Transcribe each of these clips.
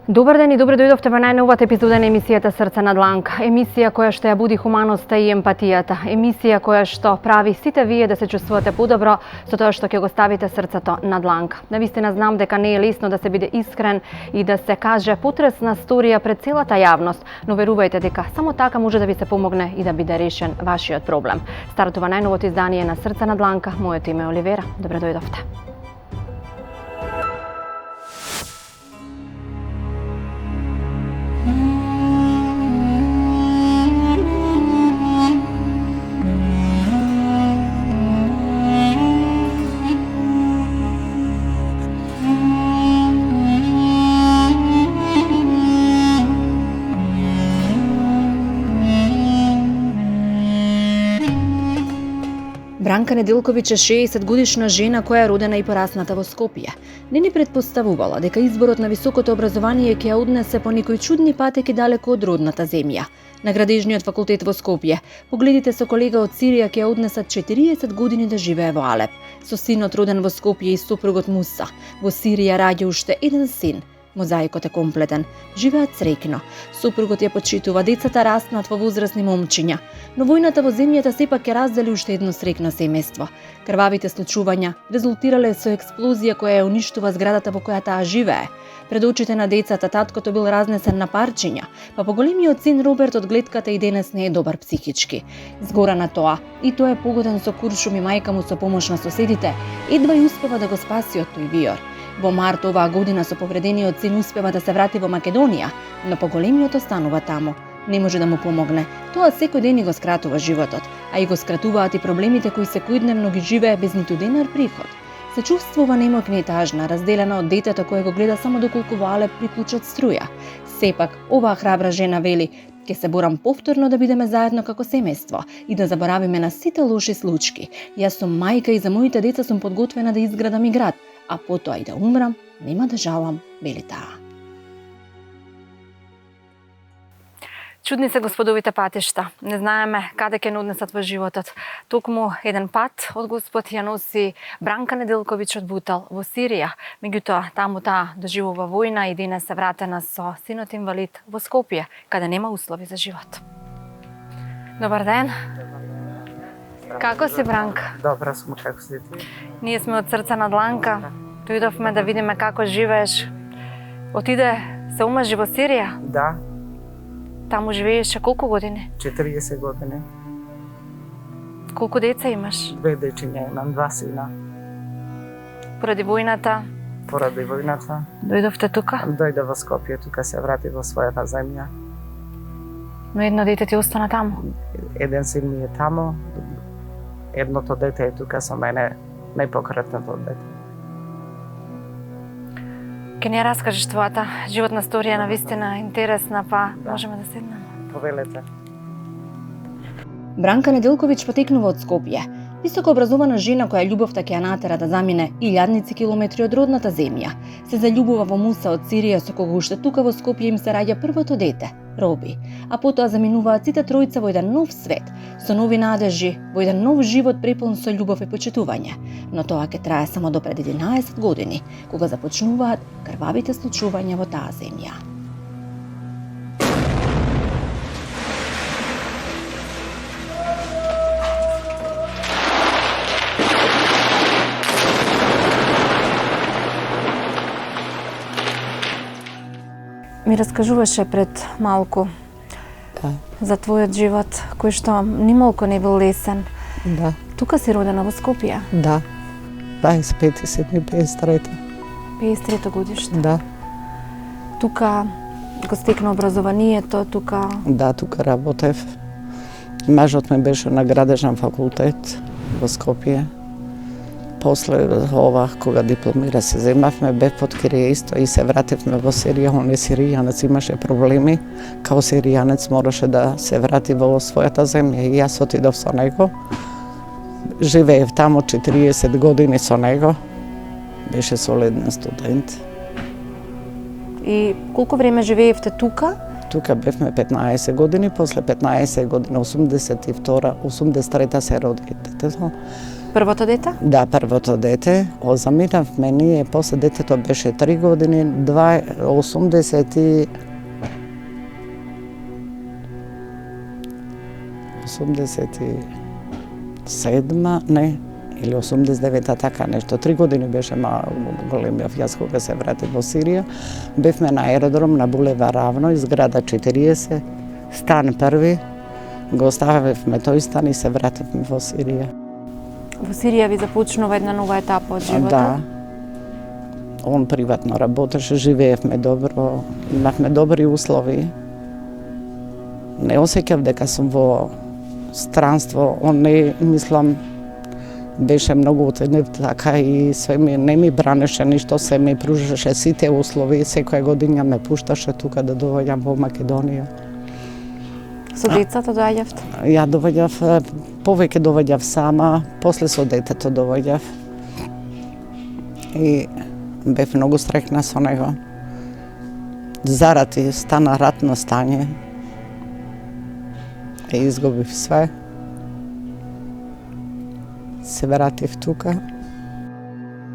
Добар ден и добре дојдовте во најновата епизода на емисијата Срце на дланка. Емисија која што ја буди хуманоста и емпатијата. Емисија која што прави сите вие да се чувствувате подобро со тоа што ќе го ставите срцето на дланка. Навистина знам дека не е лесно да се биде искрен и да се каже потресна сторија пред целата јавност, но верувајте дека само така може да ви се помогне и да биде решен вашиот проблем. Стартува најновото издание на Срце на дланка. Моето име е Оливера. Добре дојдовте. Бранка Неделковиќ е 60-годишна жена која е родена и порасната во Скопје. Не ни предпоставувала дека изборот на високото образование ќе ја однесе по некои чудни патеки далеко од родната земја. На Градежниот факултет во Скопје, погледите со колега од Сирија ќе ја однесат 40 години да живее во Алеп. Со синот роден во Скопје и сопругот Муса, во Сирија раѓа уште еден син. Мозаикот е комплетен. Живеат среќно. Сопругот ја почитува, децата раснат во возрастни момчиња. Но војната во земјата сепак ќе раздели уште едно среќно семејство. Крвавите случувања резултирале со експлозија која ја уништува зградата во која таа живее. Пред очите на децата таткото бил разнесен на парчиња, па поголемиот син Роберт од глетката и денес не е добар психички. Згора на тоа, и тој е погоден со куршум и мајка му со помош на соседите, едва и успева да го спаси од тој виор. Во март оваа година со повредениот син успева да се врати во Македонија, но поголемиот останува таму. Не може да му помогне. Тоа секој ден и го скратува животот, а и го скратуваат и проблемите кои секојдневно ги живее без ниту денар приход. Се чувствува немоќна и тажна, разделена од детето кое го гледа само доколку во Алеп приклучат струја. Сепак, оваа храбра жена вели: ќе се борам повторно да бидеме заедно како семејство и да заборавиме на сите лоши случаи. Јас сум мајка и за моите деца сум подготвена да изградам и град, а потоа и да умрам, нема да жалам, вели таа. Чудни се господовите патишта. Не знаеме каде ќе ни однесат во животот. Токму еден пат од Господ ја носи Бранка Неделковиќ од Бутал во Сирија. Меѓутоа, таму таа доживува војна и денес се вратена со синот инвалид во Скопје, каде нема услови за живот. Добар ден. Како си, Бранка? Добра сум, како си ти? Ние сме од Срце на дланка. Дојдовме да видиме како живееш. Отиде се омажи во Сирија? Да. Таму живееше колку години? 40 години. Колку деца имаш? 2 дечиња, имам 2 сина. Поради војната? Поради војната. Дојдовте тука? Дојде во Скопје, тука се врати во својата земја. Но едно дете ти остана таму? Еден син ми е таму, едното дете е тука со мене, најпокретното дете. Ке ни ја раскажеш твојата животна сторија, навистина интересна, па можеме да седнеме. Повелете. Бранка Неделковиќ потекнува од Скопје. Високо образована жена која љубовта ќе ја натера да замине илјадници километри од родната земја. Се заљубува во Муса од Сирија, со кого уште тука во Скопје им се раѓа првото дете, Роби. А потоа заминуваат сите тројца во еден нов свет, со нови надежи, во еден нов живот препун со љубов и почитување. Но тоа ќе трае само до пред 11 години, кога започнуваат крвавите случувања во таа земја. Ми раскажуваше пред малку за твојот живот, кој што нималку не бил лесен. Да. Тука си родена во Скопје? Да. 25.7.53. 53 годиште? Да. Тука го стекна образованието, тука... Да, тука работев. Мажот ме беше на Градежен факултет во Скопје. После ова, кога дипломира се земавме, бев под Кирија исто и се вративме во Сирија. Он е сиријанец, имаше проблеми. Као сиријанец мораше да се врати во својата земја и јас отидов со него. Живеев таму 40 години со него. Беше солиден студент. И колку време живеевте тука? Тука бевме 15 години, после 15 години, 82, 83 се роди детето. Првото дете? Да, првото дете. Заминавме ние, после детето беше 3 години, 87 не, или 89-та, така нешто. 3 години беше големиот јас кога се вратив во Сирија. Бевме на аеродром на булевар Равно, изграда 40, стан први. Го оставивме тој стан и се вративме во Сирија. Во Сирија ви започнува една нова етапа од животот? Да. Он приватно работеше, живеевме добро, имавме добри услови. Не осеќав дека сум во странство, он не, мислам, беше многу оценив, така и све не ми бранеше ништо, се ми пружеше сите услови, секоја година ме пушташе тука да доаѓам во Македонија. Со децата доаѓавте? Ја доваѓав, повеќе доваѓав сама, после со детето доваѓав. И бев многу среќна со него. Зарати стана ратно стање. И изгубив све. Се вратив тука.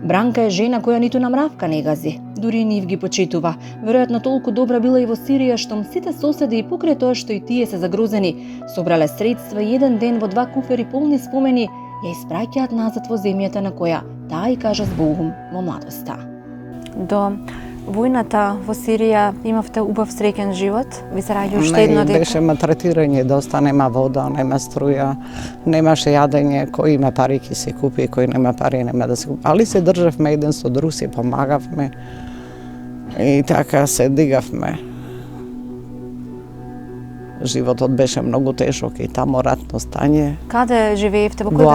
Бранка е жена која ниту на мравка не гази, дури и нив ги почитува. Веројатно толку добра била и во Сирија, штом сите соседи и покрај тоа што и тие се загрозени, собрале средства и еден ден во 2 куфери полни спомени ја испраќаат назад во земјата на која таа и кажа збогум во младоста. До војната во Сирија имавте убав среќен живот? Ви се раѓа уште едно дете? Беше матретирање доста, нема вода, нема струја, немаше јадење, кој има пари ќе се купи, кој нема пари нема да се купи. Али се државме еден со друг, се помагавме и така се дигавме. Животот беше многу тешок и тамо ратно стање. Каде живеевте? Во кој Во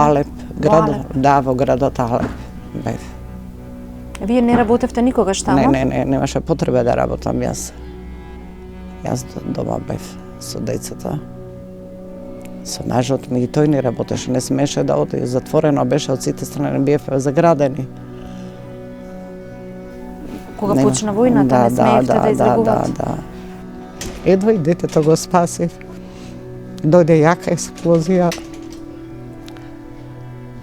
град? Алеп, да, во градот Алеп бев. Вие не работевте никогаш тамо? Не, немаше потреба да работам јас. Јас дома бев со децата. Со мажот ми и тој не работеше, не смеше да оди, затворено беше од сите страни, бевме заградени. Кога почна војната, не смеевте да излегувате? Да. Едва и детето го спасив. Дојде јака експлозија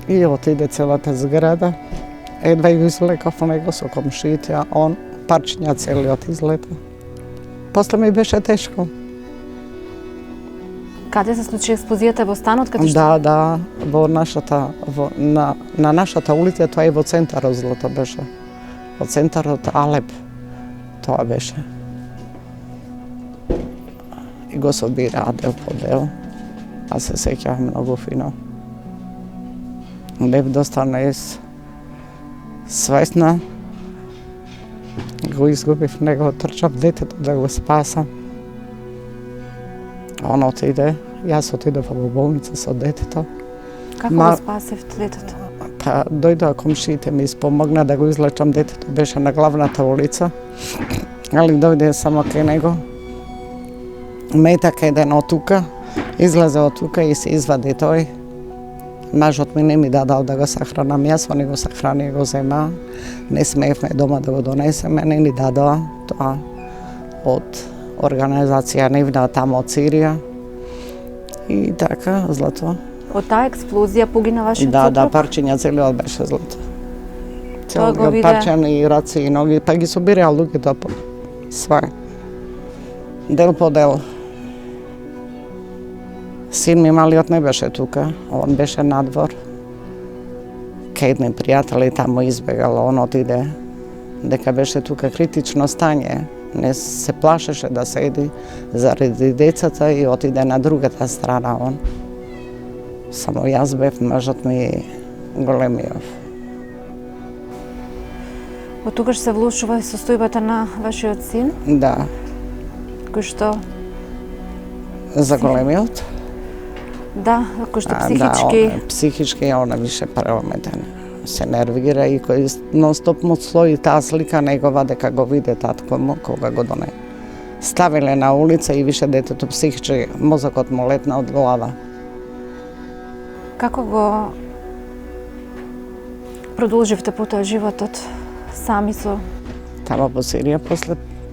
и отиде целата зграда. Едва и излекав него со комшиите, он парчиња целиот излета. После ми беше тешко. Каде се случи експлозијата, во станот каде што? Да, во нашата, на нашата улица, тоа и во центарот злото беше. Во центарот Алеп тоа беше. И го собираа дел по дел. А се сеќавам многу фино. Бев доста свесна. Го изгубив него, трчав детето да го спасам. Он отиде, јас отидов во болница со детето. Како го спасивте детето? Па дојдоа комшиите ми испомогна да го излечам, детето беше на главната улица. Али дојде само кај него. Метак еден од тука, излезе од тука и се извади тој. Мажот ми не ми дадал да го сахранам, јас он го сахрани и го зема. Не смеевме дома да го донесеме, не ни дадоа тоа од организација нивна тамо од Сирија. И така, злато. Од таа експлозија погина вашиот Да, сопруг? парчиња целиот беше злато. Тоа го виде. Парчени и раци и ноги, па ги собираа луѓето по све. Дел по дел. Син ми малиот не беше тука, он беше надвор. Кај едни пријатели таму избегал, он отиде. Дека беше тука критично стање, не се плашеше да седи заради децата и отиде на другата страна он. Само јас бев, мажот ми големиот. Од тогаш се влошува и состојбата на вашиот син, Да, кој што за големиот. да, кој што Да, психички психички она више параметен. Се нервира и кој нон-стоп му стои таа слика негова дека го виде татко му кога го доне. Ставиле на улица и више детето психички мозокот му летна од глава. Како го продолживте потоа животот сами со Тамо по Сирија,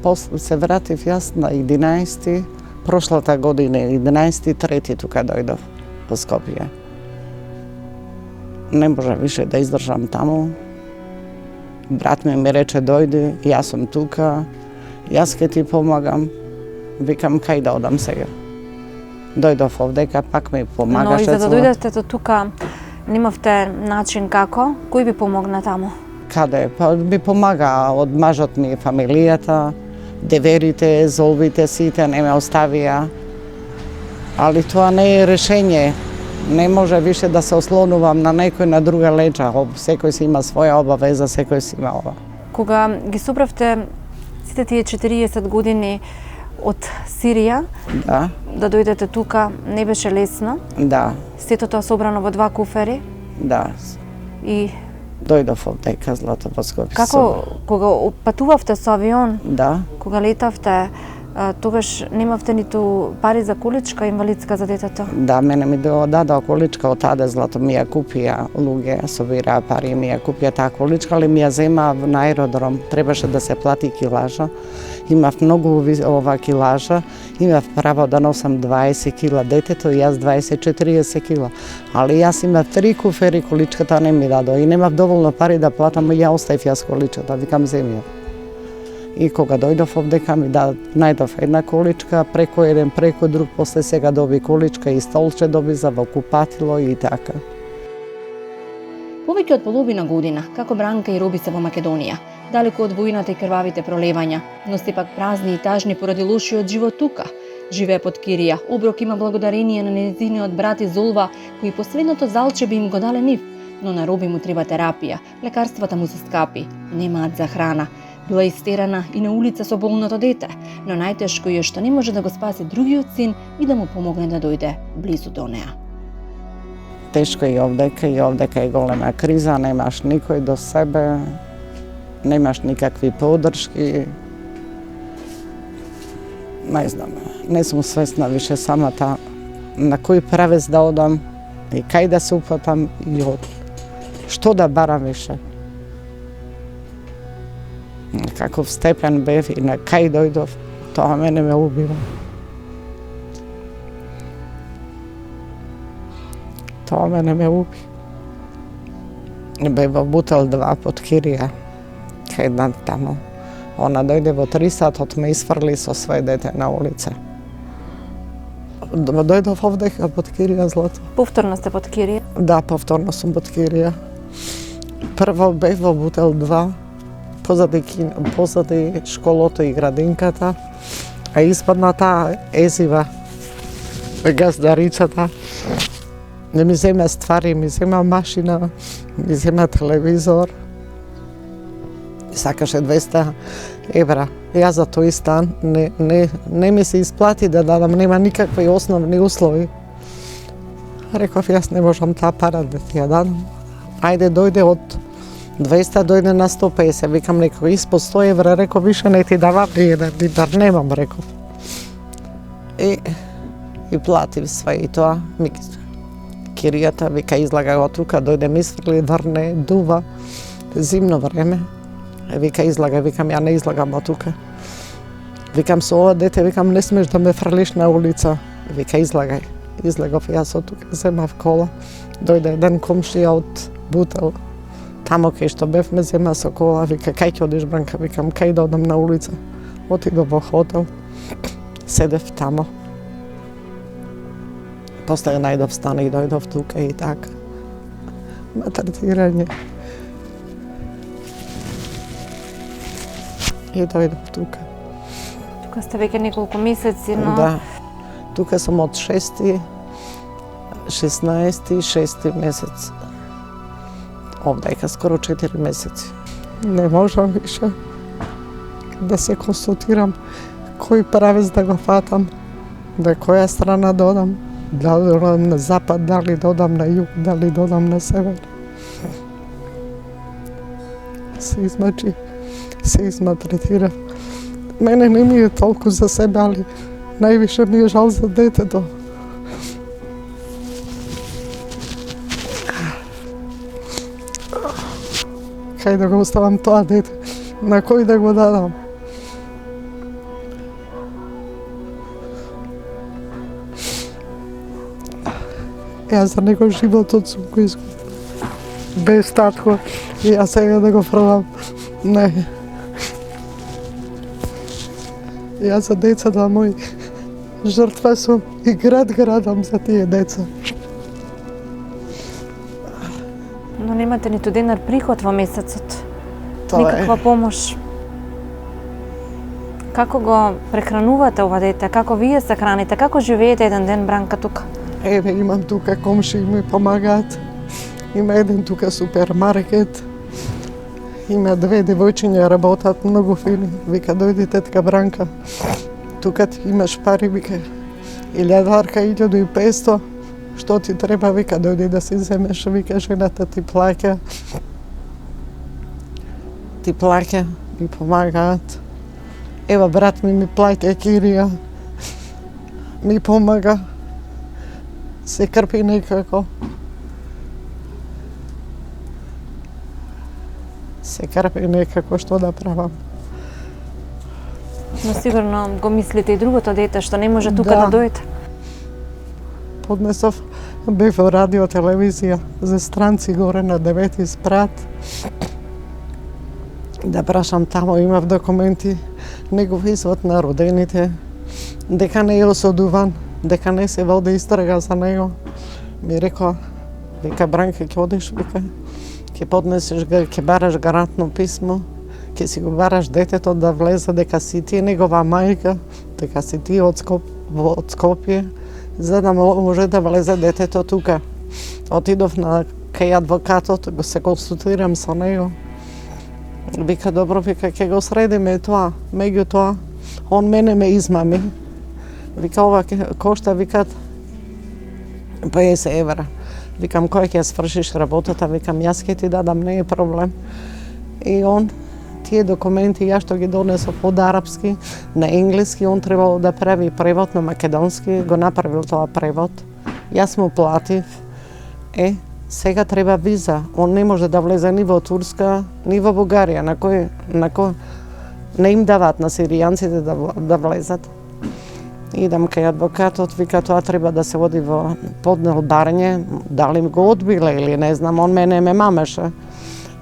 после се вратив јас на 11 прошлата година, 11.3 тука дојдов во Скопје. ne može više da izdržam tamo. Brat mi reče dojdi, ja sam tuka, jaz ke ti pomagam. Vikam kaj da odam сега. Дојдов овдека, пак ми Но помагаше. и за да дојдете до тука, немавте начин како? Кој ви помогна таму? Каде? Па ми помага од мажот ми, фамилијата, деверите, золбите, сите не ме оставија. Али тоа не е решение. Не може више да се ослонувам на некој на друга леđa. Секој си има своја обавеза, секој си има ова. Кога ги собравте сите тие 40 години од Сирија, да дојдете тука, не беше лесно. Да, Сето тоа собрано во 2 куфери. да. И Дојдов овдека, Злато, во Скопје. како, кога патувавте со авион, Да. кога летавте, тогаш немавте ниту пари за количка инвалидска за детето? Да, мене ми дадоа количка од таде, Злато, ми ја купија луѓе, собираа пари, ми ја купија таа количка, али ми ја земаа на аеродром. Требаше да се плати килажа. Имав многу килажа, имав право да носам 20 кила детето, и јас 20-40 кила. Али јас имав 3 куфери, количката не ми дадоа и немав доволно пари да платам, и ја оставив јас количката, викам земја. И кога дојдов овдека ми најдов една количка, преко еден, преко друг, после сега доби количка и столче доби за во купатило и така. Повеќе од половина година, како Бранка и Роби се во Македонија, далеко од војната и крвавите пролевања, но сепак празни и тажни поради лошиот живот тука. Живее под кирија, оброк има благодарение на нејзиниот брат и Золва, кои последното залче би им го дале нив, но на Роби му треба терапија, лекарствата му се скапи, немаат за храна. Била истерана и на улица со болното дете, но најтешко е што не може да го спаси другиот син и да му помогне да дојде близу до неа. Тешко и овдека е голема криза, немаш никој до себе, немаш никакви подршки. Не знам, не сум свесна више самата на кој правец да одам и кај да се упатам и од што да барам више. Каков степен бев и на кај дојдов, тоа мене ме убива. Тоа мене ме уби. Бе во Бутел 2 под кирија, кај една тамо. Она дојде во 3 сатот, ме isfrли со своје дете на улица. Дојдов овдека под кирија, Злато. Повторно сте под кирија? Да, повторно сум под кирија. Прво бев во Бутел 2, позади школото и градинката, а испадна таа езива газдарицата. Не ми зема ствари, ми зема машина, ми зема телевизор. Сакаше 200 евра. Јас за тој стан не ми се исплати да дадам, нема никакви основни услови. Реков, јас не можам таа пара да ти ја дадам. Ајде, дојде од 200, дојде на 150. Викам, некој испод 100 евра, реков, више не ти давам ни еден динар, немам, реков. И платив све и тоа. Киријата, вика, излага го тука, дојде ми isfrли, врне, дува, зимно време. Вика, излага, викам, ја не излагам од тука. Викам, со ова дете, викам, не смеш да ме фрлиш на улица. Вика, излагај. Излегов јас од тука, земав кола. Дојде еден комшија од Бутел. Тамо кај што бев ме зема со кола, вика, кај ќе одиш, Бранка? Викам, кај да одам на улица. Отидов во хотел, седев тамо. После најдов стан и дојдов тука и така. Матретирање. И дојдов тука. Тука сте веќе неколку месеци, но... Да. Тука сум од 16 месец. Овдека скоро 4 месеци. Не можам више да се консултирам кој правец да го фатам, да која страна да одам. Дали да одам на запад, дали да одам на југ, дали да одам на север. Се измачи, се изматретира. Мене не ми е толку за себе, али највише ми е жал за детето. Кај да го оставам тоа дете? На кој да го дадам? Јас за него животот сум го изгубил. без татко. И јас сега да го пробам. Не. Јас за децата мои жртва сум и градам за тие деца. Но немате ниту денар приход во месецот. Тоа Никаква помош. Како го прехранувате ова дете? Како вие се храните? Како живеете еден ден, Бранка, тука? Еве, имам тука комши, ми помагаат. Има еден тука супермаркет. Има две девојчиња работат многу фини. Вика, дојди тетка Бранка. Тука ти имаш пари, вика. 1500. Што ти треба, вика, дојди да си земеш, вика, жената ти плаќа. Ти плаќа, ми помагаат. Ева, брат ми плаќа кирија. Ми помага. Се крпи некако. Се крпи некако, што да правам. Но сигурно го мислите и другото дете што не може тука да дојде. Поднесов, бев во радио телевизија за странци горе на 9 спрат. Да прашам тамо, имав документи, негов извод на родените, дека не е осудуван, дека не се води истрага за него. Ми рекоа, вика, Бранка, ќе одиш, вика, ќе поднесеш, ќе бараш гарантно писмо, ќе си го бараш детето да влезе дека си ти негова мајка, дека си ти од Скопје, за да може да влезе детето тука. Отидов на кај адвокатот, го се консултирам со него. Вика, добро, вика, ќе го средиме тоа. Меѓутоа, он мене ме измами. Вика, ова кошта, викат, 50 евра. Викам, кој ќе свршиш работата? Викам, јас ќе ти дадам, не е проблем. И он, тие документи, јас што ги донесов од арапски на енглески, он требало да прави превод на македонски, го направил тоа превод. Јас му платив. Сега треба виза. Он не може да влезе ни во Турска, ни во Бугарија, на кој не им дават на сиријанците да влезат. Идам кај адвокатот, вика, тоа треба да се води во поднел барње, дали го одбиле или не знам, он мене ме мамеше.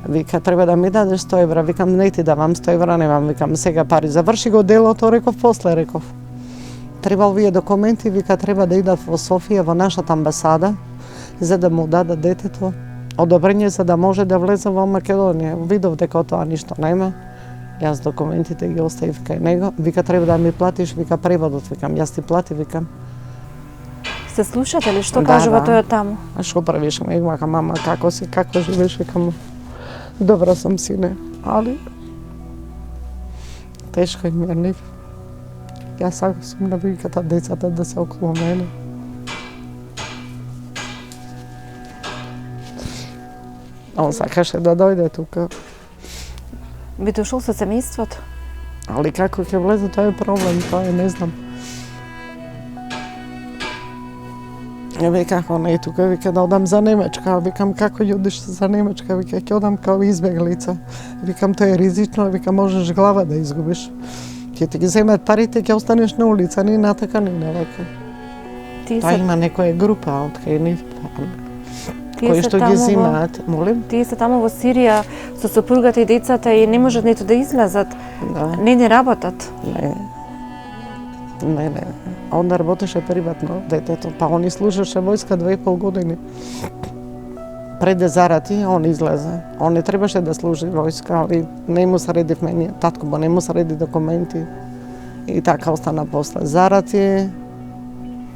Вика, треба да ми дадеш 100 евра, викам, не ти давам 100 евра, немам, викам, сега пари, заврши го делото, реков, после реков. Требал вие документи, вика, треба да идат во Софија, во нашата амбасада, за да му дадат детето одобрење за да може да влезе во Македонија. Видов дека тоа ништо нема. Јас документите ги оставив кај него. Вика, треба да ми платиш, вика, преводот, викам, јас ти плати, викам. Се слушате ли што кажува тој таму? А што правиш? Викам, мама, како си, како живееш? Викам, добра сум, сине, али тешко им е, не. Јас сакам сум на виката децата да се околу мене. Он сакаше да дојде тука. Би дошол со семејството? Али како ќе влезе, тоа е проблем, тоа е, не знам. Вика, како не е тука, вика, да одам за Немечка. Викам, како ќе одиш за Немечка? Вика, ќе одам као избеглица. Викам, тоа е ризично, вика, можеш глава да изгубиш. Ќе ти ги земат парите, ќе останеш на улица, ни натака, ни навака. Тоа има некоја група од кај нив, кои што ги земаат, молим? Тие се таму во Сирија со сопругата и децата и не можат ниту да излезат. Не работат. Не. Он да работеше приватно детето, па он служеше војска 2,5 години. Пред да зарати, он излезе. Он не требаше да служи војска, али не му средив мене, татко му не му среди документи. И така остана после. Зарати,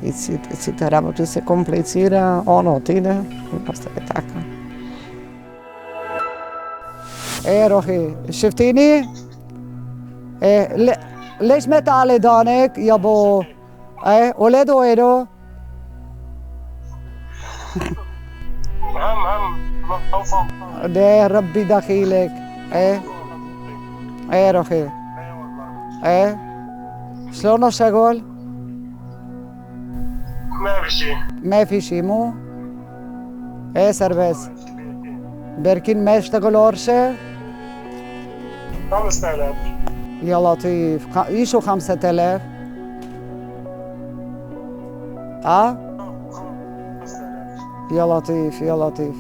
и сите работи се комплицира, он отиде, и остане така. Рохи, شفتيني؟ ليش ما تعالي دانك يا بو؟ ولاد وينو؟ ده ربي دخيلك. رخي. شلون الشغل؟ ما في شي مو؟ سربس. بركين ما يشتغل ورشة؟ 5000. يا لطيف، ايشو 5000؟ يا لطيف يا لطيف.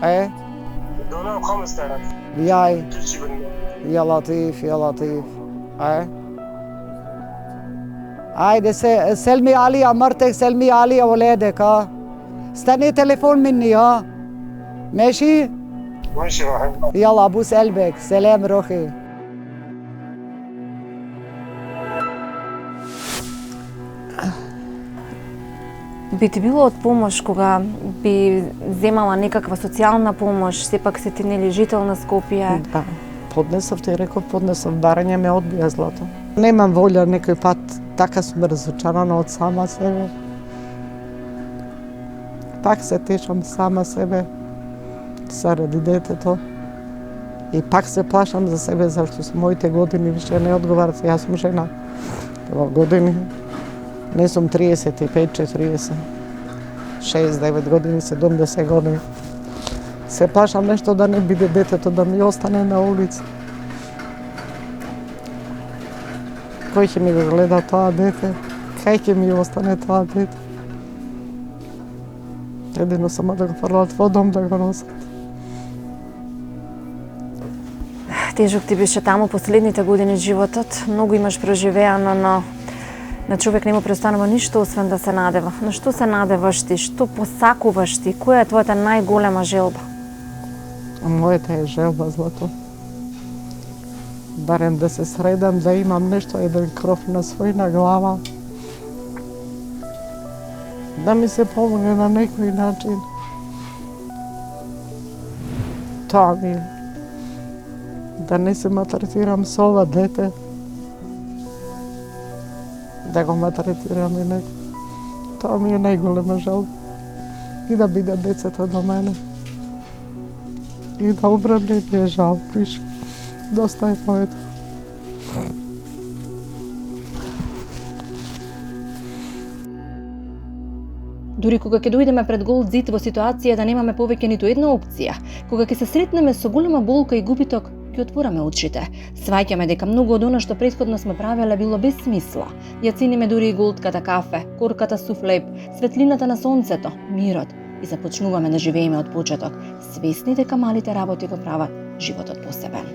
دونان خمس طرف وياي تجي بالنور يا لطيف يا لطيف. هايدي سلمي علي مرتك، سلمي علي اولادك. استني تليفون مني. ماشي؟ ماشي واحد يلا ابوس قلبك، سلام روحي. Би ти било од помош кога би земала некаква социјална помош, сепак си ти нели жител на Скопје? Да. Поднесов ти реков, поднесов барање ме одбија злато. Немам волја некој пат, така сум разочарана од сама себе. Пак се тешам сама себе заради детето. И пак се плашам за себе, зашто со моите години више не одговарат. Јас сум жена во години. Не сум 35-40. 6-9 години, 70 години. Се плашам нешто да не биде детето, да ми остане на улица. Кој ќе ми го гледа тоа дете? Кај ќе ми остане тоа дете? Едино само да го фрлат во дом, да го носат. Тежок ти беше таму последните години животот. Многу имаш преживеано, но на човек не му преостанува ништо освен да се надева. На што се надеваш ти? Што посакуваш ти? Која е твојата најголема желба? Мојата е желба, злато. Барем да се средам, да имам нешто, еден кров на својна глава. Да ми се помогне на некој начин. Тоа ми е. Да не се матретирам со ова дете. Да го матретирам и некој. Тоа ми е најголема желба. И да биде децата до мене. И да убрам не ми е жал, више. Доста е моето. Дури кога ќе дојдеме пред гол зид во ситуација да немаме повеќе ниту една опција, кога ќе се сретнеме со голема болка и губиток, ќе отвораме очите. Сваќаме дека многу од она што претходно сме правеле било без смисла. Ја цениме дури и голтката кафе, корката суфлеб, светлината на сонцето, мирот и започнуваме да живееме од почеток, свесни дека малите работи го прават животот посебен.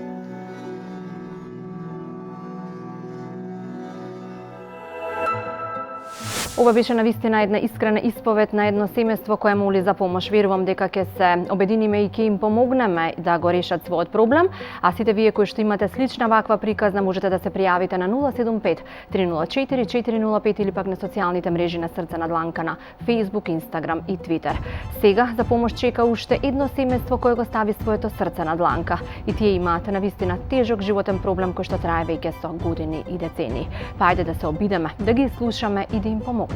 Ова беше навистина една искрена исповед на едно семејство кое моли за помош. Верувам дека ќе се обединиме и ќе им помогнеме да го решат својот проблем, а сите вие кои што имате слична ваква приказна можете да се пријавите на 075 304 405 или пак на социјалните мрежи на Срце на Дланка на Facebook, Instagram и Twitter. Сега за помош чека уште едно семејство кое го стави своето срце на дланка и тие имаат навистина тежок животен проблем кој што трае веќе со години и децени. Па ајде да се обидеме, да ги слушаме и да им помогнеме.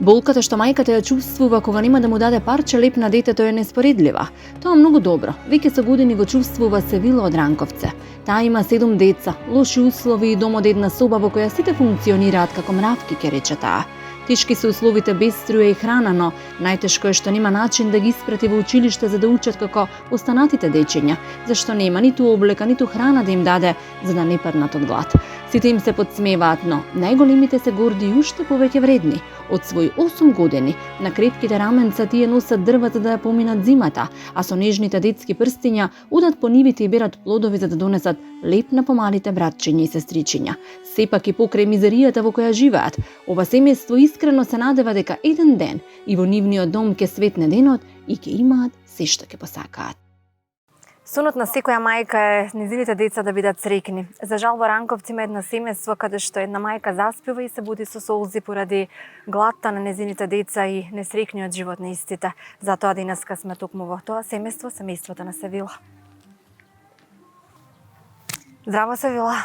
Болката што мајката ја чувствува кога нема да му даде парче леп на детето е неспоредлива. Тоа многу добро. Веќе со години го чувствува Севила од Ранковце. Таа има 7 деца, лоши услови и дом од една соба во која сите функционираат како мравки, ке рече таа. Тешки се условите без струја и храна, но најтешко е што нема начин да ги испрати во училиште за да учат како останатите дечиња, зашто нема ниту облека, ниту храна да им даде за да не паднат од глад. Сите им се подсмеваат, но најголемите се горди и уште повеќе вредни. Од свој 8 години на кретките раменца тие носат дрва за да ја поминат зимата, а со нежните детски прстиња удат по нивите и берат плодови за да донесат леп на помалите братчиња и сестричиња. Сепак и покрај мизеријата во која живеат, ова семејство искрено се надева дека еден ден и во нивниот дом ќе светне денот и ќе имаат се што ќе посакаат. Сонот на секоја мајка е низините деца да бидат среќни. За жал во Ранковци има едно семејство каде што една мајка заспива и се буди со солзи поради гладта на незините деца и несреќниот живот на истите. Затоа денеска сме токму во тоа семејство, семејството на Севила. Здраво, Севила.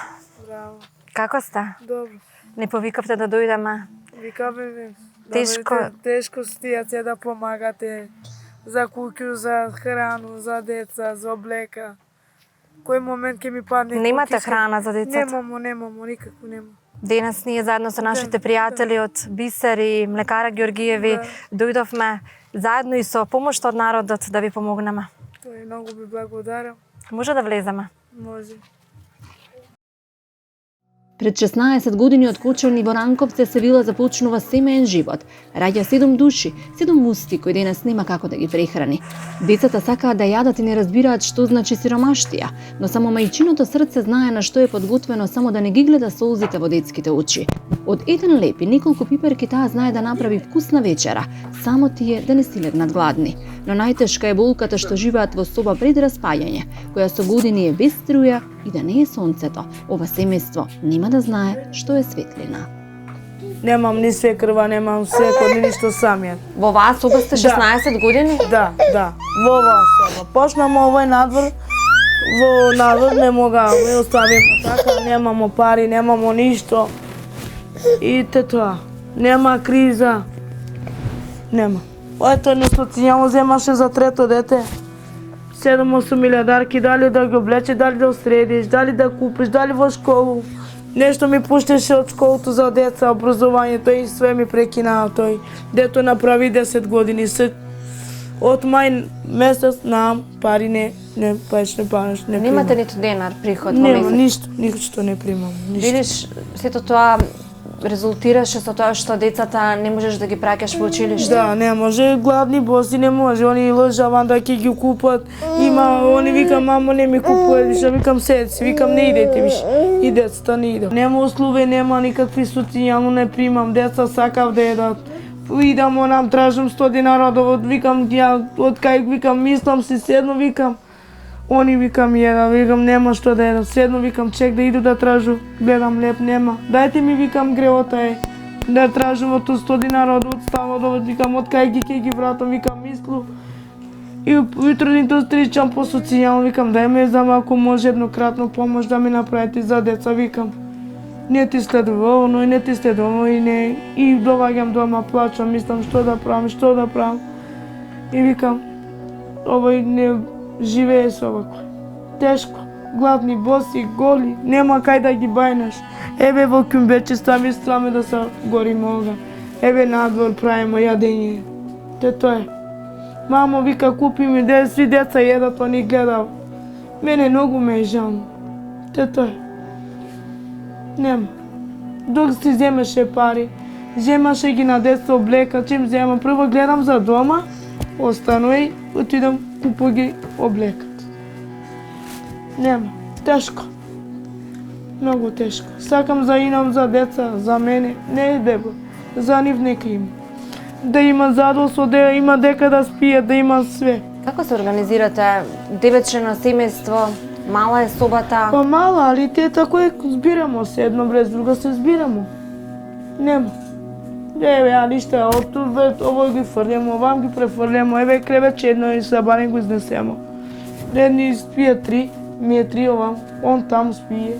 Здраво. Како сте? Добро. Не повикавте да дојдеме? Викаме ви. Тешко. Тешко ситуација да помагате за куќу, за храну, за деца, за облека. Кој момент ќе ми падне. Немате котичка. храна за децата? Немамо, никако нема. Денес ние заедно со нашите пријатели од Бисер и млекара Георгиеви дојдовме заедно и со помошта од народот да ви помогнеме. Тој многу ви благодарам. Може да влеземе? Може. Пред 16 години од Кочани во Ранковце се вила започнува семеен живот. Раѓа 7 души, 7 усти кои денес нема како да ги прехрани. Децата сакаат да јадат и не разбираат што значи сиромаштија, но само мајчиното срце знае на што е подготвено само да не ги гледа солзите во детските очи. Од еден леп и неколку пиперки таа знае да направи вкусна вечера, само тие да не си легнат гладни. Но најтешка е болката што живеат во соба пред распаѓање, која со години е без струја и да не е сонцето. Ова семејство нема да знае што е светлина. Немам ни свекрва, немам секој, ни ништо самиот. Во оваа соба сте 16 години? Да, во оваа соба. Почнам овој надвор, во надвор не мога, ме оставим така, немамо пари, немамо ништо. И те тоа, нема криза, нема. Ето едно социјално земаше за трето дете. 7-8 илјадарки, дали да ги облече, дали да осредиш, дали да купиш, дали во школу. Нешто ми пуштеше од школото за деца, образованието и све ми прекинаа тој. Дето направи 10 години се. Од мај месец наам пари не париш, не Немате ниту денар приход во Нема, месец? ништо не примам. Ништо. Видиш, сето тоа резултираше со тоа што децата не можеш да ги праќаш во училиште. Да, не може, гладни боси не може, они лжаван да ќе ги купат. Има, они вика, мамо не ми купува, више, викам седци, викам не идете више. И децата не идат. Нема услуги, нема никакви социјално не примам, деца сакав да едат. Идам, онам, тражам 100 динара, викам, ја, од кај, викам, мислам си, седно, викам, они викам једа, викам нема што да едам, седно викам чек да иду да тражу, гледам леп нема. Дајте ми викам греота е, да тражам од 100 динара од ставот, викам од кај ги вратам, викам мислу. И утрото стричам по социјално, викам дај ме за малку може еднократно помош да ми направите за деца, викам. Не ти следува оно и не ти следува и не и доваѓам дома, плачам, мислам што да правам. И викам овој не живее со овако. Тешко, гладни, боси, голи, нема кај да ги бајнаш. Еве во кюмбече ставаме да се горим ога. Еве надвор правиме јадење. Те тоа е. Мамо вика купи ми сви деца едат, они гледав. Мене многу ме е жал. Те тоа е. Нема. Док си земеше пари, земаше ги на деца облека, чим зема. Прво гледам за дома, остануј, отидам купу ги облекат. Нема. Тешко. Многу тешко. Сакам за инам за деца, за мене. Не е дебо. За нив нека има. Да има задолство, да има дека да спијат, да има све. Како се организирате? 9-члено семејство, мала е собата. Па мала, али те тако е збирамо се, едно брез друго се збирамо. Нема. Еве, а ништа, овој ги фрлемо, овам ги префрлемо, еве кревече едно и сабарен го изнесемо. Едни спие 3, ми е 3 овам, он там спие.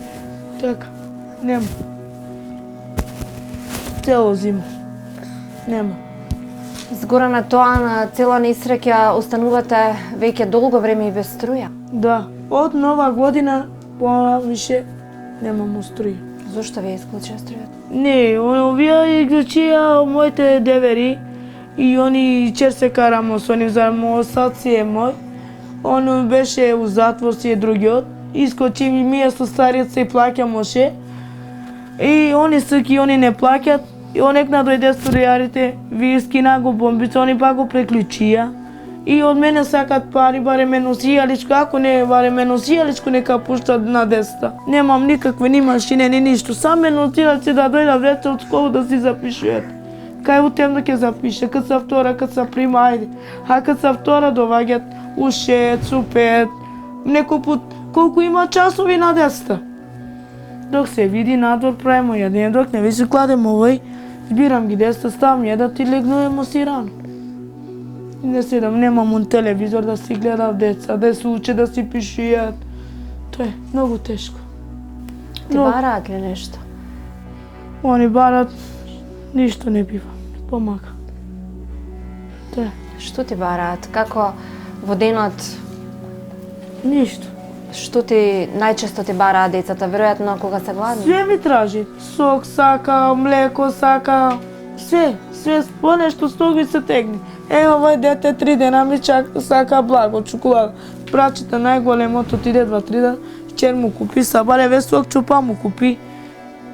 Така, нема. Цело зима. Нема. Згора на тоа, на цела несреќа, останувате веќе долго време и без струја. Да, од нова година повише немамо струја. Зошто ви исклучија струјата? Не, овие изглучија моите девери и они чер се карамо со нив за мојот си е мој. Он беше у затвор си е другиот. Искочи ми ние со стариот се плаќамоше. И они саки, они не плаќат. И онекна дојде струјарите, ви скина го бомбица, они па го преклучија. И од мене сакат пари, баре ме носијаличко, ако не баре ме носијаличко нека пуштат на деста. Немам никакви ни машине, ни ништо. Сам ме носијалици да дојдат деца од школа да си запишуваат. Кај утем да ќе запише, кад са втора, кад са прима, ајде. А кад са втора доваѓат у 6, у 5, некој пут, колку има часови на деста. Док се види надвор правимо јадење, док не више кладем овој, збирам ги деста, ставам јадат и легнуваме си рано. И не седам, немам телевизор да си гледам деца, да се уче, да си пишујат. Тоа е многу тешко. Ти бараат ли нешто? Они барат, ништо не бива, помага. Тоа е. Што ти бараат? Како во денот? Ништо. Што ти најчесто ти бараат децата, веројатно кога се гладни? Све ми тражи. Сок сака, млеко сака, све по нешто стоги се тегни. Овој дете 3 дена ми сака благо, чоколада. Брачето најголемото отиде 2-3 дена, вчер му купи, сабаре сок чупа му купи.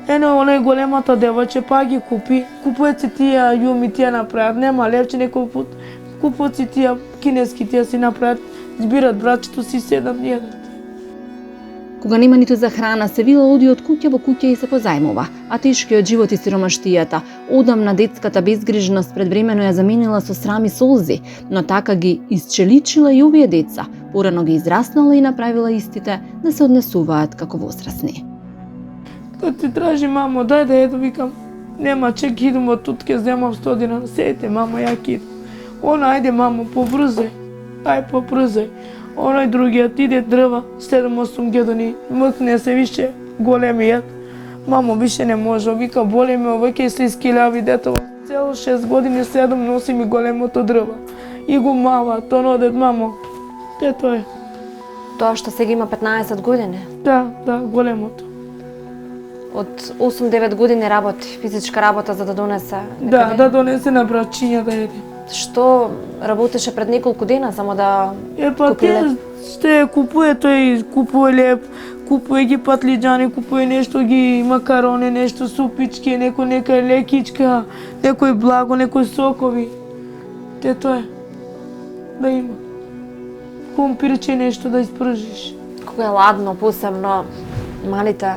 Оној големата девојче па ги купи. Купуваат си тие јуми, тие направат, нема левче некој пут. Купуваат си тие кинески, тие си направат, збират брачето си, седат и едат. Кога нема ниту за храна, се вила оди од куќа во куќа и се позајмува, а тешкиот живот и сиромаштијата, одамна детската безгрижност предвремено ја заменила со срам и солзи, но така ги исчеличила и овие деца, порано ги израснала и направила истите да се однесуваат како возрастни. Кога ти тражи мамо, дај да еду, викам, нема чек, идам од тут, ке земам 100 динара, седите мамо, ја идам. Она, ајде мамо, побрзај, побрзај. Оној другиот иде дрва, 7-8 гедони, мркне се више големиот. Мамо, више не може, вика, боли ме, овој ке се искилjavi детово. Цело 6 години 7 носи ми големото дрва. И го мава, тонодет, мамо. Тоа е. Тоа што сега има 15 години? Да, големото. Од 8-9 години работи, физичка работа за да донесе? Да донесе на брачиња да еде. Што работеше пред неколку дена само да купи леп? Ще купуе, тој купуе леп, купуе ги патлиџани, купуе нешто ги макарони, нешто супички, нека лекичка, некој благо, некој сокови. Тоа е. Да има. Компирче нешто да испржиш. Кога е ладно, посебно малите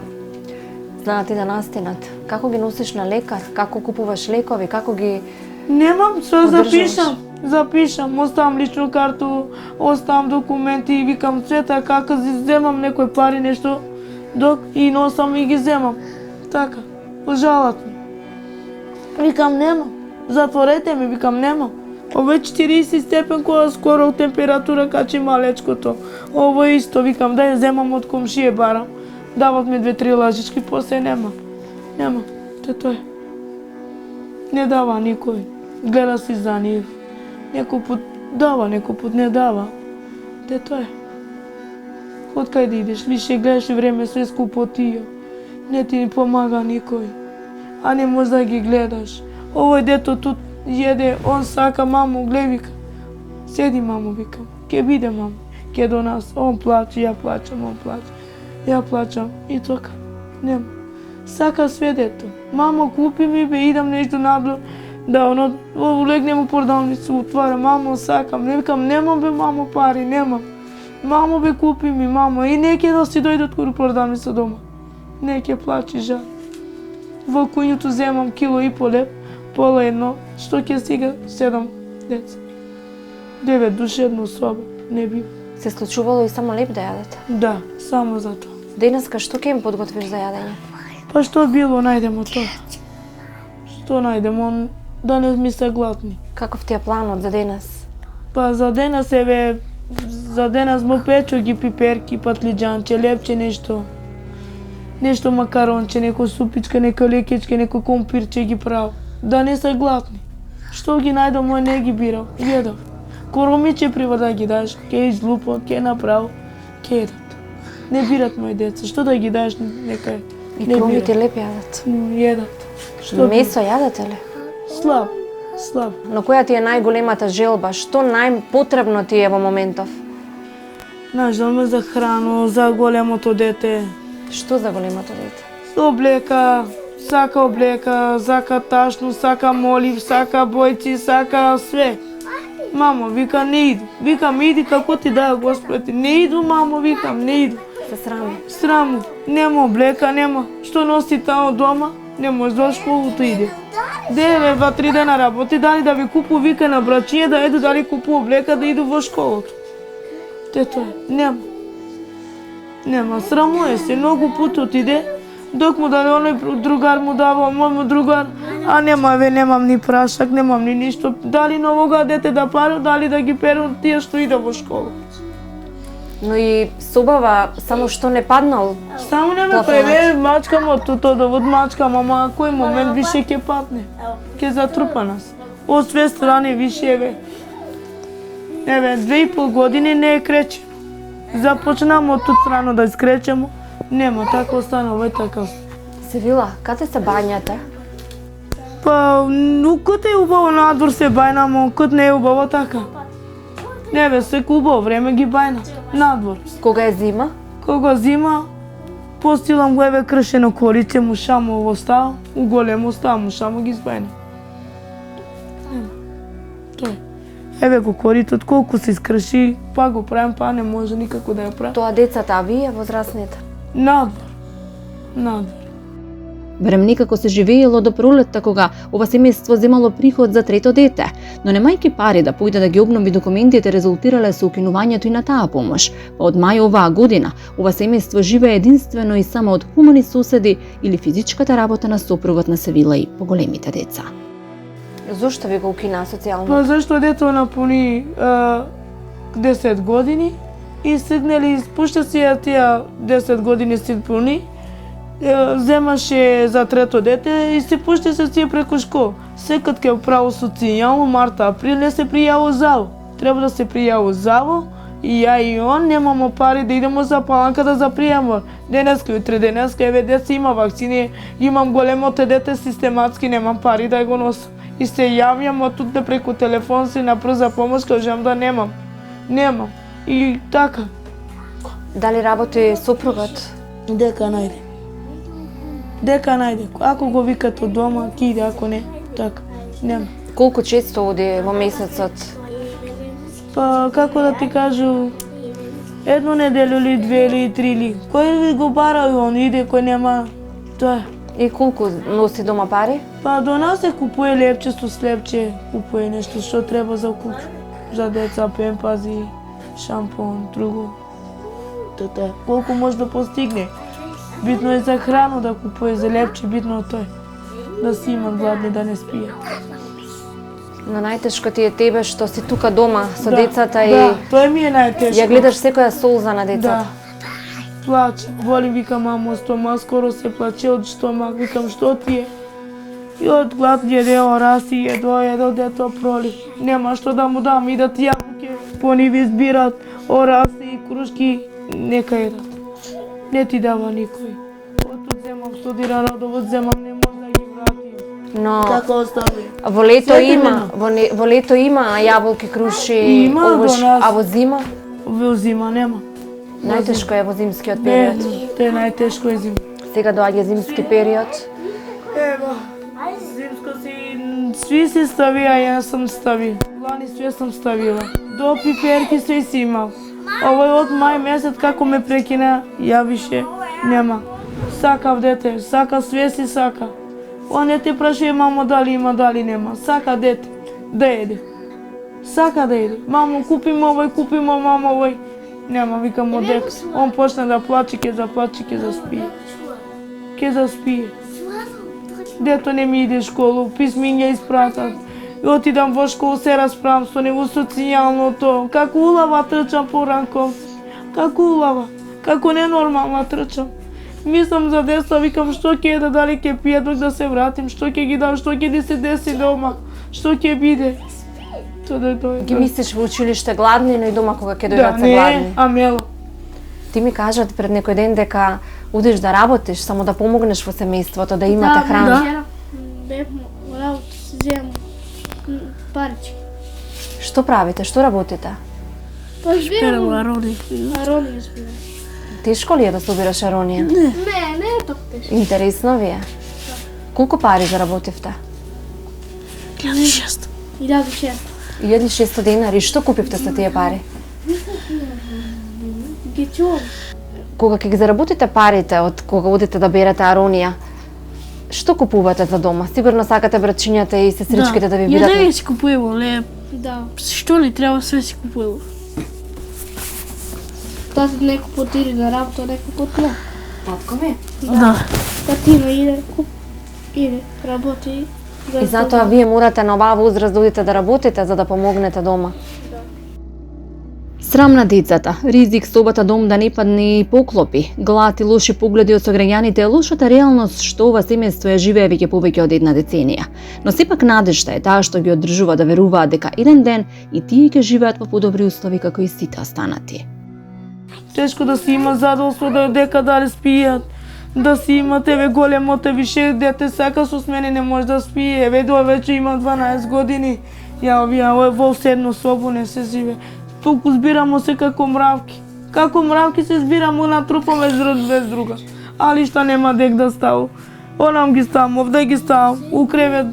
знаат и да настинат. Како ги носиш на лекар? Како купуваш лекови? Како ги Немам, запишам, оставам лично карту, оставам документи и викам све така, земам некој пари нешто, док и носам и ги земам. Така, жалат ми. Викам немам, затворете ми, викам немам. Овој 40 степен која скоро температура качи малечкото. Ово исто, викам, дај земам од комшије барам. Дават ми 2-3 лажички, после немам. Тоа е. Не дава никој. Гледа си за нив. Некој пут дава, некој пут не дава. Тоа е. Од кај да идеш, више гледаш време се скупо тие. Не ти ни помага никој. А не може да ги гледаш. Овој дето тут једе, он сака, мамо, гледа, вика. Седи, мамо, викам. Ке биде, мамо. Ке до нас. Он плаче, ја плачам, он плаче. Ја плачам. И тока. Нема. Сака све дето. Мамо, купи ми, бе, идам нешто набло. Да, улегнем у продавница, отваря, мамо, сакам. Не викам, немам бе, мамо, пари, немам. Мамо, бе, купи ми, мамо. И неке да си дојдат кога продавница дома. Неке плачи жал. Во куњето земам 1,5 кило леп, пола едно, што ќе стига 7 деца. 9 души, едно соба, не бива. се случувало и само леп да јадете? Да, само за тоа. Денеска што ќе им подготвиш за јадење? Па што било, најдемо тоа. Што најдемо, да не ми се гладни. Каков ти е планот за денес? Па за денес за денес му печу ги пиперки, патлиџанче, лепче нешто. Нешто макаронче, некој супичка, некој лекичка, некој компирче ги прав. Да не се гладни. Што ги најдам, мој не ги бирав, једав. Коромиче прива да ги даш, ке излупот, ке направо, ке едат. Не бират мои деца, што да ги даш некај. И крумите леп јадат? Едат. Месо јадете ли? Слаб. Но која ти е најголемата желба? Што најпотребно ти е во моментов? Нажалме за храно, за големото дете. Што за големото дете? Облека, сака ташно, сака молив, сака бојци, сака све. Мамо, вика, не иду. Викам, иди како ти даа Господи. Не иду, мамо, викам, не иду. Се срами? Сраму. Нема облека, нема. Што носи тамо дома? Не може до школото иде. 2-3 дена работи, дали да ви купу вика на брачије, да еду дали купу облека, да иду во школото. Тоа е. Нема. Срамуе се, многу пут отиде, док му дали оној другар му дава, мој другар, а немам ни прашак, немам ни ништо. Дали на овога дете да пару, дали да ги перу тие што иде во школа. Но и собава, само што не паднал. Само не ме превери, мачкам од тоа, од мачкам, ама кој момент више ќе падне. Ќе затрупа нас. Од све страни више еве. 2,5 години не е кречено. започнемо од тут страно да искречемо, нема, така останува и така. Севила, каде се бањате? Па, кад е убаво надвор се бајнамо, кад не е убаво така. Не бе, секо убаво време ги бајна, надвор. Кога е зима? Кога зима, постилам го еве кршено корице, мушамо во става, у големо става, мушамо ги избајна. Тој. Еве го коритот, колку се искрши, па го правим, па не може никако да ја правим. Тоа децата, а вие возрастните? Надвор. Надвор. Барем некако се живеело до пролетта кога ова семејство земало приход за трето дете, но немајки пари да појде да ги обнови документите резултирале со укинувањето и на таа помош. Па од мај оваа година ова семејство живее единствено и само од хумани соседи или физичката работа на сопругот на Севила и поголемите деца. Зошто ви го укина социјално? Па зашто дето напуни 10 години и стигнали, пушта си ја тие 10 години си пуни, земаше за трето дете и се пуште се тие преку школа. Секад ке право социјално, марта, април не се пријаво заво. Треба да се пријаво заво и ја и он немамо пари да идемо за паланката за пријамо. Денеска, утре денеска, еве деца има вакцини, имам големото дете систематски, немам пари да го носам. И се јавјам од тут преку телефон си на брза помош, кажам да немам. Немам. И така. Дали работи сопругот? Дека најде. Дека најде. Ако го викат од дома, ќе иде, ако не, така. Нема. Колку често оди во месецот? Па, како да ти кажу, едно неделю или две или три или. Кој го бара и он иде, кој нема, тоа е. И колку носи дома пари? Па до нас се купуе лепче со слепче, купуе нешто што треба за куќа. За деца, пемпази, шампон, друго. Тоа. Колку може да постигне. Битно е за храна да купуе, за лепче, битно е тој. Да си имат гладни, да не спијат. Но најтешко ти е тебе што си тука дома со Да, децата и да, тоа ми е најтешко. ја гледаш секоја солза на Да. децата. Плаче. Боли, викам, мамо, стомак, скоро се плаче од стомак. Викам, што ти е? И од глад једео, раси, едо дето проли. Нема што да му дам, идат јабуке, пониви збират, ораси, крушки, нека едат. Не ти дава никој. Од тут земам, студира родовод, земам, не може да ги вратим. Но Така остави. во лето Секој има, ден. во лето има јаболки, круши, Има овош, до нас. а во зима? Во зима нема. Најтешко е во зимскиот Не, период. те е најтешко е зима. Сега доаѓа зимски период. Ева, зимско си, сви си ставија, ја сам стави. Лани све сам ставила. До пиперки све си имал. Овој од мај месец како ме прекина, ја више нема. Сакав дете, сака све си сака. Он не те прашува мамо дали има, дали нема. Сака дете, да еде. Сака да еде. Мамо, купим овој, мамо овој. Нема, викам од дека. Он почна да плаче, ке заплаче, ке заспие. Ке заспие. Дето не ми иде школу, писмиња испратат. И отидам во школу, се расправам со него социјалното. Како улава трчам по ранковци. Како улава. Како ненормална трчам. Мислам за деца, викам што ќе еда, дали ќе пијат док да се вратим, што ќе ги дам, што ќе да се деси дома, што ќе биде. Ги мислиш во училиште гладни, но и дома кога ќе Да, дојдат се не, гладни. амело. Ти ми кажат пред некој ден дека одиш да работиш, само да помогнеш во семејството, да имате храна. Вчера бев работа, си вземам парички. Што правите? Што работите? Па збирам арони. арони збирам. Тешко ли е да собираш аронија? Не е толку тешко. Интересно ви е. Колку пари заработивте? 1600. 1600 денари. Што купивте со тие пари? Ги чувам. Кога ќе ги заработите парите од кога одите да берете аронија, што купувате за дома? Сигурно сакате братчињата и сестричките да ви бидат. Ја да си купувам леп. Да. Што ли треба све си купувам? Тати некој пат иде на работа, некој пат не. Татко ми. Да. Татино иде, иде, работи. И затоа вие морате на оваа возраст да одите да работите за да помогнете дома. Срам на децата, ризик собата дом да не падне и поклопи, глад и лоши погледи од сограѓаните е лошата реалност што ова семејство ја живее веќе повеќе од една деценија. Но сепак надежта е таа што ги одржува да веруваат дека еден ден и тие ќе живеат во подобри услови како и сите останати. тешко да си има задоволство да дека дали спијат, да си имате еве големоте више дете сака со мене не може да спие, еве тоа веќе има 12 години. Ја во седно собо не се живе. Толку збирамо се како мравки. Како мравки се збирамо на трупаме без друга. Али што нема дек да ставам. Онам ги ставам, овде ги ставам, у кревет,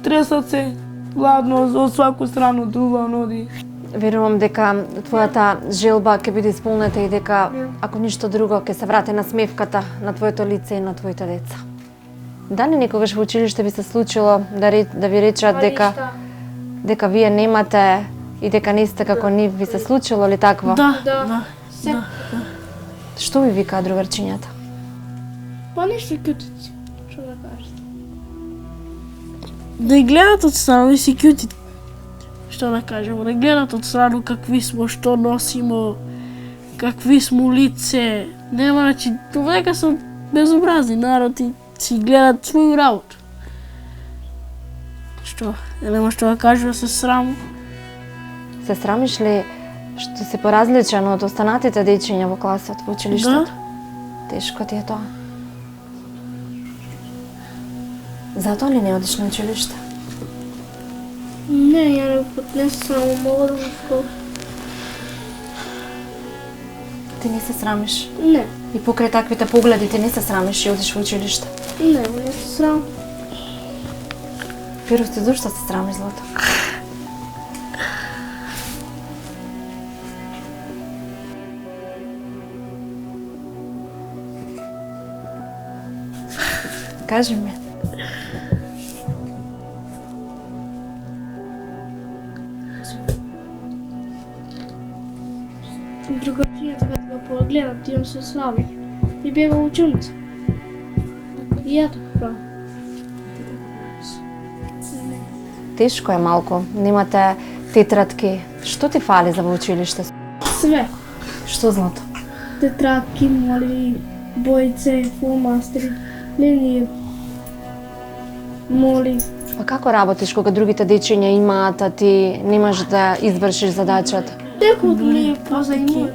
тресат се, ладно, од сваку страну дува, оди. Верувам дека твојата желба ќе биде исполнета и дека, ако ништо друго, ќе се врати на смевката на твоето лице и на твоите деца. Дали некогаш во училиште ви се случило да ви речат дека вие немате и дека не сте како нив, ви се случило ли такво? Да. Што ви викаат другарчињата? Па нешто кјутици, што да кажете. Да гледат од страна и си кјути. Што да кажемо, да гледат од страна какви смо, што носимо, какви смо лице. Нема, значи, човека се безобразни народ и си гледат своју работа. Што? Нема што да кажу, да се сраму. Се срамиш ли што си поразличен од останатите дечиња во класот, во училиштето? Тешко ти е тоа. Затоа ли не одиш на училиште? Не, ја не само мога да го скопам. Ти не се срамиш? Не, И покрај таквите погледи ти не се срамиш и одиш во училиште? не се срам. Пирости, зошто се срамиш, Злато? Кажи ми. Другарчињата кога го погледат, имам се слаби. И бега во училница. И ја така правам. Тешко е малку. Немате тетрадки. Што ти фали за во училиште? Све. Што, Злато? Тетрадки, моли, бојце, фломастери, линии, моли. Па како работиш кога другите дечиња имаат, а ти немаш да извршиш задачата? Некој од ние позаки.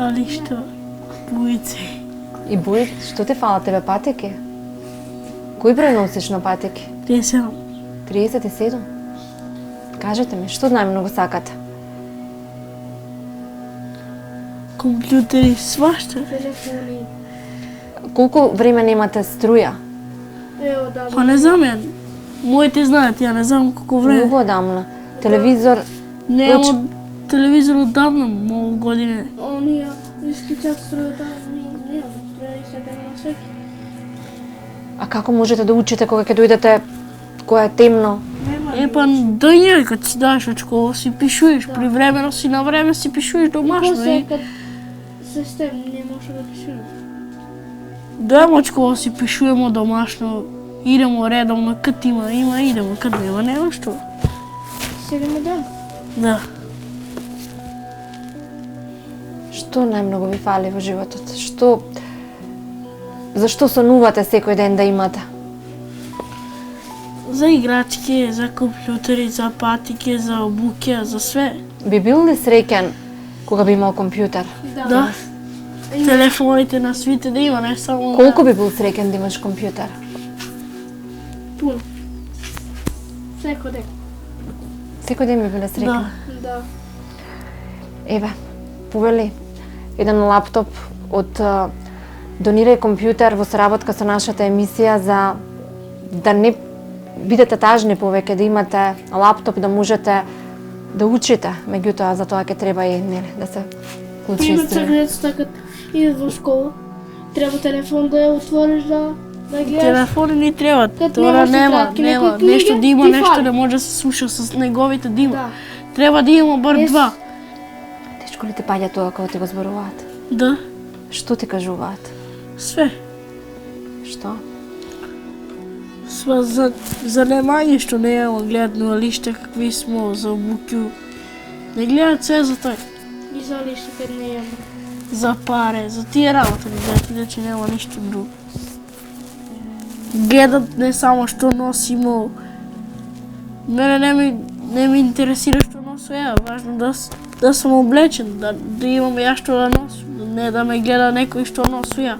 Али што? Бујце. И бој, што ти фала тебе патеки? Кој број носиш на патеки? 37. 37? Кажете ми, што најмногу сакате? Компјутери, свашта. Телефони. Колку време немате струја? Ево да. Па не знам ја. Моите знаат, ја не знам колку време. Многу одамна. Телевизор, Немам телевизор одамна, многу години. Оние исклучат струјата, ние струја и се на всеки. а како можете да учите кога ќе дојдете кога е темно? Па дојде кога си даш од школа, си пишуеш, привремено си на време си пишуеш домашно После и кад се стем не може да пишувам. дојдемо од школа си пишуваме домашно, идемо редовно, кад има, идемо, кад нема што. Седиме ден. Да. Што најмногу ви фали во животот? Зашто сонувате секој ден да имате? За играчки, за компјутери, за патики, за обуки, за све. Би бил ли среќен кога би имал компјутер? Да. Телефоните на свите да има, не само... Колку би бил среќен да имаш компјутер? Пун. Секој ден. Секој ден би биле среќен? Да. Еве, повели еден лаптоп од Донирај компјутер во соработка со нашата емисија за да не бидете тажни повеќе, да имате лаптоп, да можете да учите. Меѓутоа, за тоа ќе треба и да се клучи Има струја. деца кад идат во школа, треба телефон да ја отвориш да гледаш. Телефони не треба, Кад тоа немаш нема, тетрадки, некој книга, нешто да има, ти нешто фали. да може да се слуша с неговите да има. Да. Треба да има бар Ес. два. Тешко ли ти паѓа тоа кога ти го зборуваат? Да, Што ти кажуваат? све. Што? Сва за занимање што не ја гледат на лишта какви смо, за обуки. Не гледат се за тој. И за лишто кад не има. За паре, за тие работи не гледат, иначе нема ништо друго. Гледат не само што носимо. Мене не ми интересира што носи ја, важно да сум облечен, да имам ја што да носам, не да ме гледа некој што носу ја.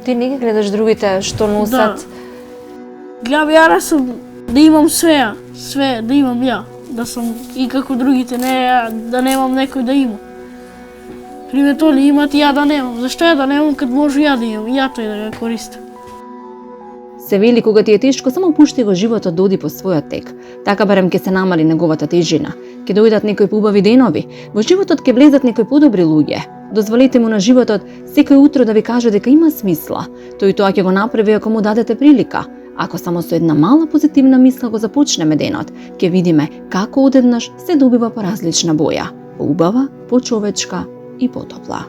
Ти не ги гледаш другите што носат? Гледам ја да сум, да имам све да имам ја, да сум и како другите, не да немам некој да има. Пример толи имат и ја да немам. Зашто ја да немам кад може ја да имам, ја тој да го користам. Се вели кога ти е тешко, само пушти го животот да оди по својот тек. Така барем ќе се намали неговата тежина. Ќе дојдат некои поубави денови. Во животот ќе влезат некои подобри луѓе. Дозволете му на животот секој утро да ви каже дека има смисла. Тој тоа ќе го направи ако му дадете прилика. Ако само со една мала позитивна мисла го започнеме денот, ќе видиме како одеднаш се добива по различна боја. Поубава, почовечка и потопла.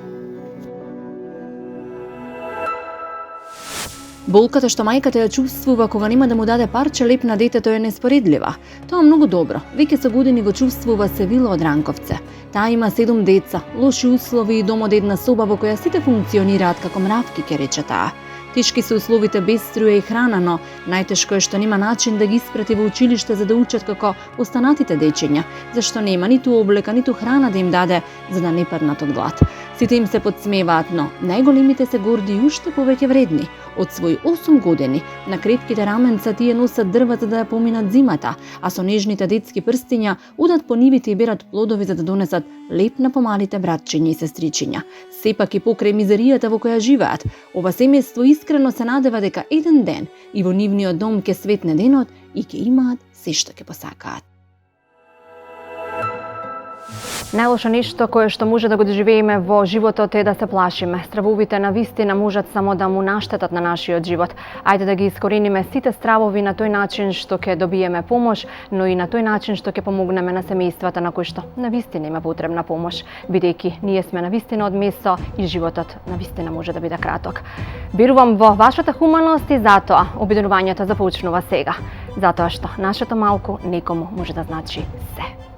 Болката што мајката ја чувствува кога нема да му даде парче леп на детето е неспоредлива. Тоа многу добро. Веќе со години го чувствува Севила од Ранковце. Таа има 7 деца, лоши услови и дом од една соба во која сите функционираат како мравки, ке рече таа. Тешки се условите без струја и храна, но најтешко е што нема начин да ги испрати во училиште за да учат како останатите дечиња, зашто нема ниту облека, ниту храна да им даде за да не паднат од глад. Сите им се подсмеваат, но најголемите се горди и уште повеќе вредни. Од свој 8 години на крепките раменца тие носат дрва за да ја поминат зимата, а со нежните детски прстиња удат по нивите и берат плодови за да донесат леп на помалите братчиња и сестричиња. Сепак и покрај мизеријата во која живеат, ова семејство искрено се надева дека еден ден и во нивниот дом ќе светне денот и ќе имаат се што ќе посакаат. Најлошо нешто кое што може да го доживееме во животот е да се плашиме. Стравовите на вистина можат само да му наштетат на нашиот живот. Ајде да ги искорениме сите стравови на тој начин што ќе добиеме помош, но и на тој начин што ќе помогнеме на семејствата на кои што на вистина има потребна помош, бидејќи ние сме на вистина од месо и животот на вистина може да биде краток. Верувам во вашата хуманост и затоа обединувањето започнува сега, затоа што нашето малку некому може да значи се.